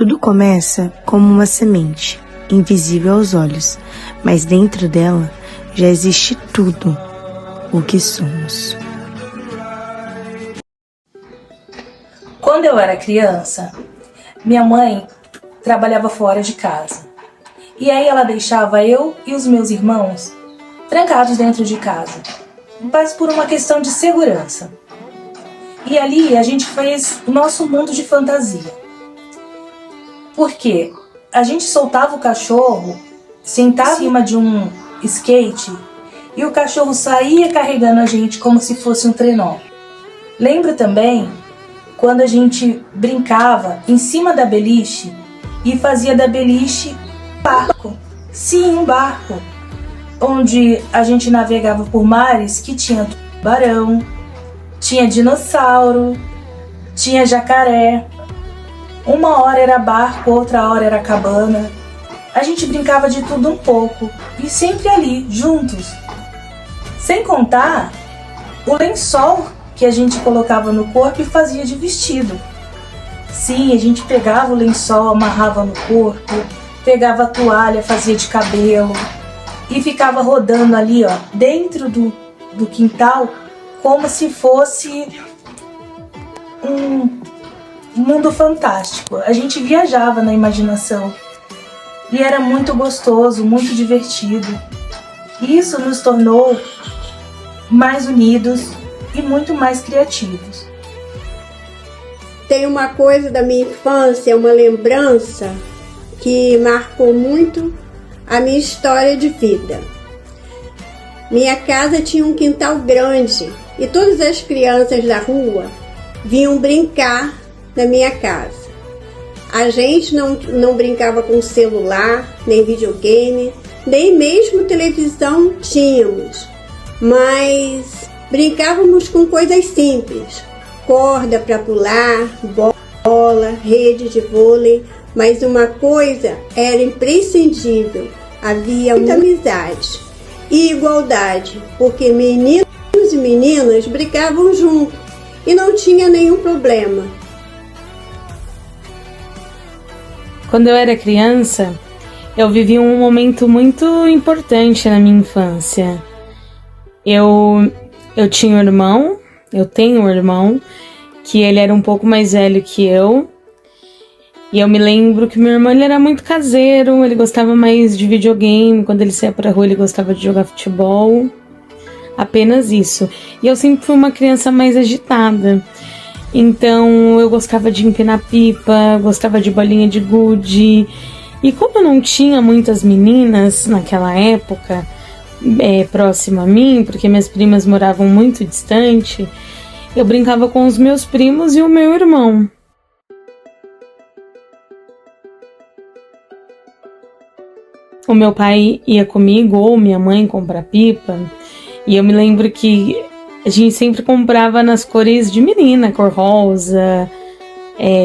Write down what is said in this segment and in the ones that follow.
Tudo começa como uma semente, invisível aos olhos, mas dentro dela já existe tudo o que somos. Quando eu era criança, minha mãe trabalhava fora de casa. E aí ela deixava eu e os meus irmãos trancados dentro de casa, mas por uma questão de segurança. E ali a gente fez o nosso mundo de fantasia. Porque a gente soltava o cachorro, sentava em cima de um skate e o cachorro saía carregando a gente como se fosse um trenó. Lembro também quando a gente brincava em cima da beliche e fazia da beliche um barco. Sim, um barco. Onde a gente navegava por mares que tinha tubarão, tinha dinossauro, tinha jacaré. Uma hora era barco, outra hora era cabana. A gente brincava de tudo um pouco e sempre ali, juntos. Sem contar o lençol que a gente colocava no corpo e fazia de vestido. Sim, a gente pegava o lençol, amarrava no corpo, pegava a toalha, fazia de cabelo e ficava rodando ali, ó, dentro do quintal, como se fosse um mundo fantástico. A gente viajava na imaginação e era muito gostoso, muito divertido. Isso nos tornou mais unidos e muito mais criativos. Tem uma coisa da minha infância, uma lembrança que marcou muito a minha história de vida. Minha casa tinha um quintal grande e todas as crianças da rua vinham brincar na minha casa. A gente não brincava com celular, nem videogame, nem mesmo televisão tínhamos, mas brincávamos com coisas simples, corda para pular, bola, rede de vôlei, mas uma coisa era imprescindível, havia muita amizade e igualdade, porque meninos e meninas brincavam juntos e não tinha nenhum problema. Quando eu era criança, eu vivi um momento muito importante na minha infância. Eu tinha um irmão, eu tenho um irmão, que ele era um pouco mais velho que eu. E eu me lembro que meu irmão ele era muito caseiro, ele gostava mais de videogame, quando ele saía pra rua ele gostava de jogar futebol. Apenas isso. E eu sempre fui uma criança mais agitada. Então eu gostava de empinar pipa, gostava de bolinha de gude. E como eu não tinha muitas meninas naquela época, próxima a mim, porque minhas primas moravam muito distante, eu brincava com os meus primos e o meu irmão. O meu pai ia comigo ou minha mãe comprar pipa, e eu me lembro que a gente sempre comprava nas cores de menina, cor rosa,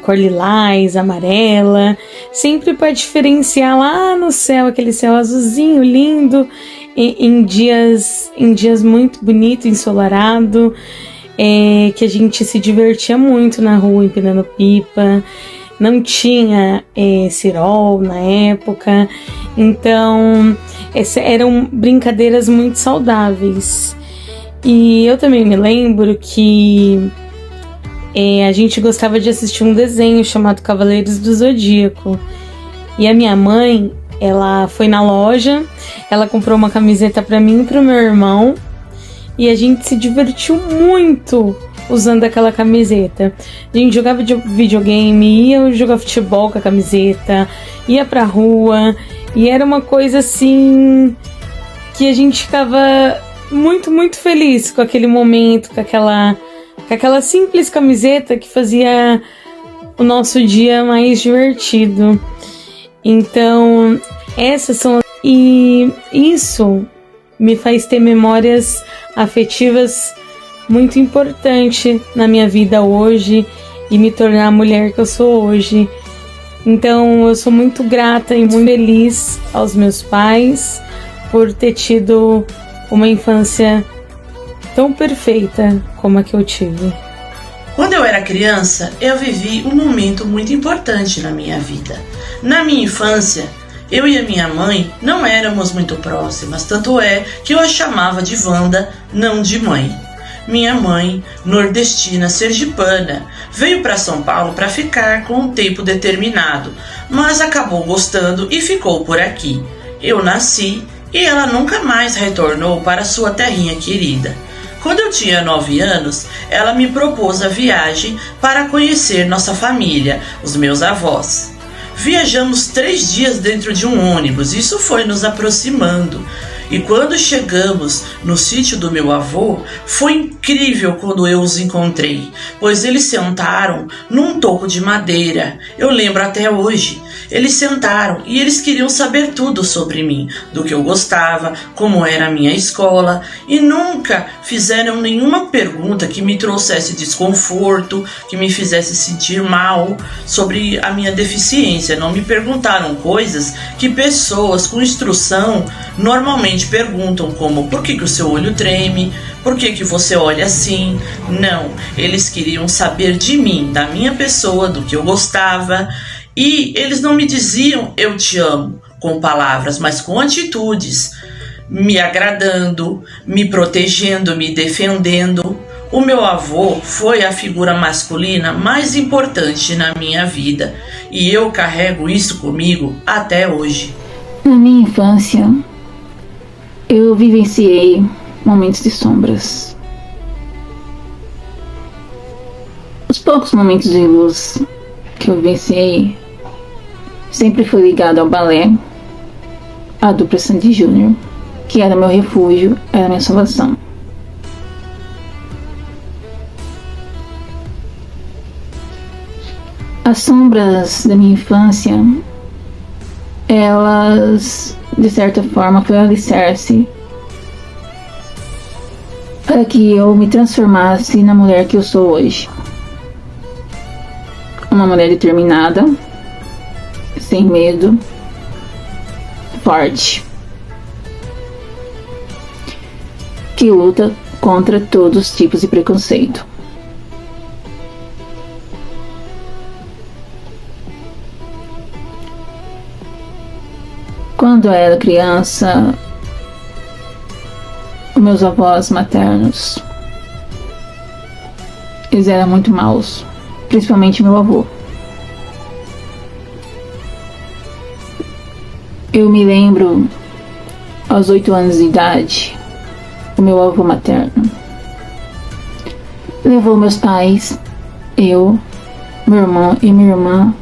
cor lilás, amarela, sempre para diferenciar lá no céu, aquele céu azulzinho lindo, em dias muito bonito, ensolarado, que a gente se divertia muito na rua empinando pipa. Não tinha cerol na época, então eram brincadeiras muito saudáveis. E eu também me lembro que a gente gostava de assistir um desenho chamado Cavaleiros do Zodíaco. E a minha mãe, ela foi na loja, ela comprou uma camiseta para mim e para o meu irmão, e a gente se divertiu muito usando aquela camiseta. A gente jogava videogame, ia jogar futebol com a camiseta, ia pra rua, e era uma coisa assim que a gente ficava muito, muito feliz com aquele momento, com aquela simples camiseta que fazia o nosso dia mais divertido. Então, e isso me faz ter memórias afetivas muito importante na minha vida hoje e me tornar a mulher que eu sou hoje. Então eu sou muito grata e muito feliz aos meus pais por ter tido uma infância tão perfeita como a que eu tive. Quando eu era criança, eu vivi um momento muito importante na minha vida. Na minha infância, eu e a minha mãe não éramos muito próximas, tanto é que eu a chamava de Wanda, não de mãe. Minha mãe, nordestina sergipana, veio para São Paulo para ficar com um tempo determinado, mas acabou gostando e ficou por aqui. Eu nasci e ela nunca mais retornou para sua terrinha querida. Quando eu tinha 9 anos, ela me propôs a viagem para conhecer nossa família, os meus avós. Viajamos 3 dias dentro de um ônibus, isso foi nos aproximando. E quando chegamos no sítio do meu avô, foi incrível quando eu os encontrei, pois eles sentaram num toco de madeira. Eu lembro até hoje. Eles sentaram e eles queriam saber tudo sobre mim, do que eu gostava, como era a minha escola, e nunca fizeram nenhuma pergunta que me trouxesse desconforto, que me fizesse sentir mal sobre a minha deficiência. Não me perguntaram coisas que pessoas com instrução normalmente perguntam, como por que o seu olho treme, por que você olha assim. Não, eles queriam saber de mim, da minha pessoa, do que eu gostava. E eles não me diziam eu te amo com palavras, mas com atitudes, me agradando, me protegendo, me defendendo. O meu avô foi a figura masculina mais importante na minha vida e eu carrego isso comigo até hoje. Na minha infância, eu vivenciei momentos de sombras. Os poucos momentos de luz que eu vivenciei sempre foi ligado ao balé, à dupla Sandy Júnior, que era meu refúgio, era minha salvação. As sombras da minha infância, elas, de certa forma, foi um alicerce para que eu me transformasse na mulher que eu sou hoje. Uma mulher determinada, sem medo, forte, que luta contra todos os tipos de preconceito. Quando eu era criança, os meus avós maternos, eles eram muito maus, principalmente meu avô. Eu me lembro, aos 8 anos de idade, o meu avô materno levou meus pais, eu, meu irmão e minha irmã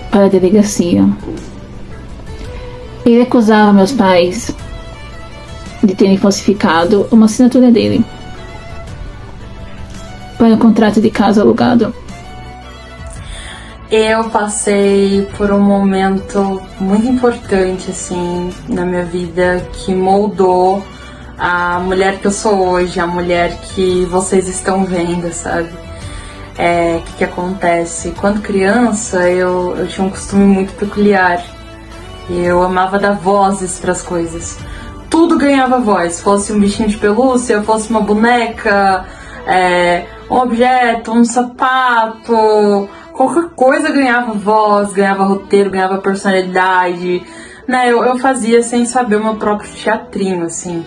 para a delegacia. Ele acusava meus pais de terem falsificado uma assinatura dele para um contrato de casa alugado. Eu passei por um momento muito importante, assim, na minha vida, que moldou a mulher que eu sou hoje, a mulher que vocês estão vendo, sabe? O que acontece? Quando criança, eu tinha um costume muito peculiar. Eu amava dar vozes para as coisas. Tudo ganhava voz, fosse um bichinho de pelúcia, fosse uma boneca, um objeto, um sapato, qualquer coisa ganhava voz, ganhava roteiro, ganhava personalidade, né? Eu fazia sem saber o meu próprio teatrinho, assim,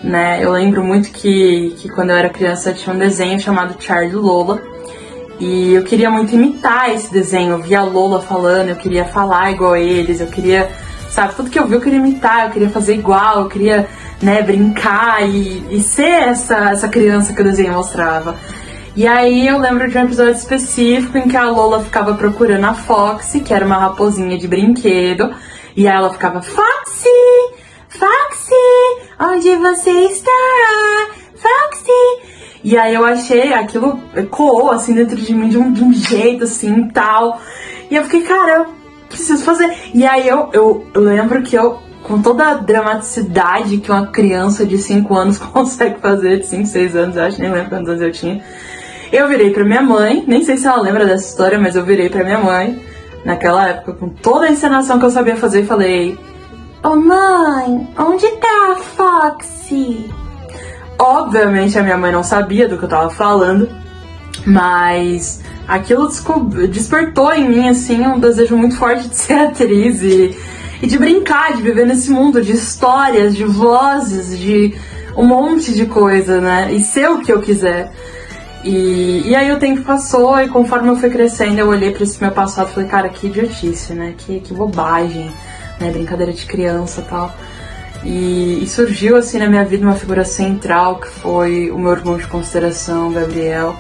né? Eu lembro muito que quando eu era criança tinha um desenho chamado Charlie e Lola, e eu queria muito imitar esse desenho. Eu via a Lola falando, eu queria falar igual a eles, eu queria, sabe, tudo que eu vi eu queria imitar, eu queria fazer igual, eu queria, né, brincar e ser essa criança que o desenho mostrava. E aí eu lembro de um episódio específico em que a Lola ficava procurando a Foxy, que era uma raposinha de brinquedo, e aí ela ficava: Foxy, Foxy, onde você está? Foxy. E aí eu achei, aquilo ecoou assim dentro de mim de um jeito assim e tal. E eu fiquei, cara, eu preciso fazer. E aí eu lembro que eu, com toda a dramaticidade que uma criança de 5 anos consegue fazer, de 5, 6 anos, eu acho, nem lembro quantos anos eu tinha. Eu virei pra minha mãe, nem sei se ela lembra dessa história, mas eu virei pra minha mãe, naquela época, com toda a encenação que eu sabia fazer, e falei: Ô mãe, onde tá a Foxy? Obviamente a minha mãe não sabia do que eu tava falando, Mas aquilo despertou em mim, assim, um desejo muito forte de ser atriz e de brincar, de viver nesse mundo de histórias, de vozes, de um monte de coisa, né? E ser o que eu quiser. E aí o tempo passou e conforme eu fui crescendo, eu olhei pra esse meu passado e falei, cara, que idiotice, né? Que bobagem, né? Brincadeira de criança e tal. E surgiu, assim, na minha vida uma figura central, que foi o meu irmão de consideração, o Gabriel.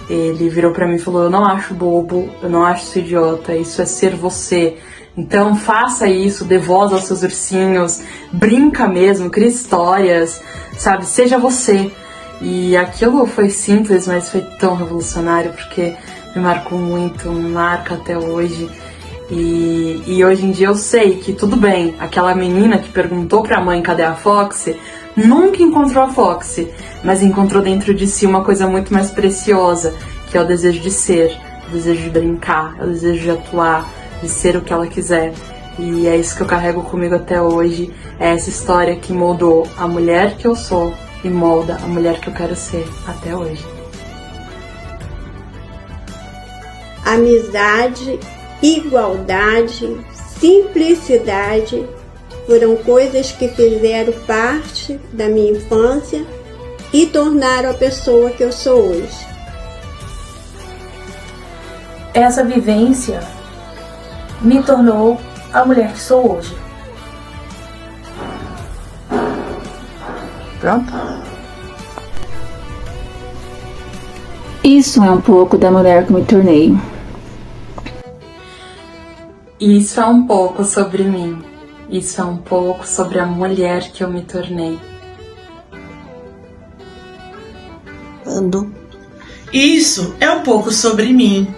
Ele virou pra mim e falou, eu não acho bobo, eu não acho isso idiota, isso é ser você. Então faça isso, dê voz aos seus ursinhos, brinca mesmo, cria histórias, sabe? Seja você. E aquilo foi simples, mas foi tão revolucionário, porque me marcou muito, me marca até hoje. E hoje em dia eu sei que tudo bem, aquela menina que perguntou pra mãe cadê a Foxy, nunca encontrou a Foxy, mas encontrou dentro de si uma coisa muito mais preciosa, que é o desejo de ser, o desejo de brincar, o desejo de atuar, de ser o que ela quiser. E é isso que eu carrego comigo até hoje, é essa história que moldou a mulher que eu sou e molda a mulher que eu quero ser até hoje. Amizade, igualdade, simplicidade foram coisas que fizeram parte da minha infância e tornaram a pessoa que eu sou hoje. Essa vivência me tornou a mulher que sou hoje. Pronto? Isso é um pouco da mulher que me tornei. Isso é um pouco sobre mim. Isso é um pouco sobre a mulher que eu me tornei. Ando. Isso é um pouco sobre mim.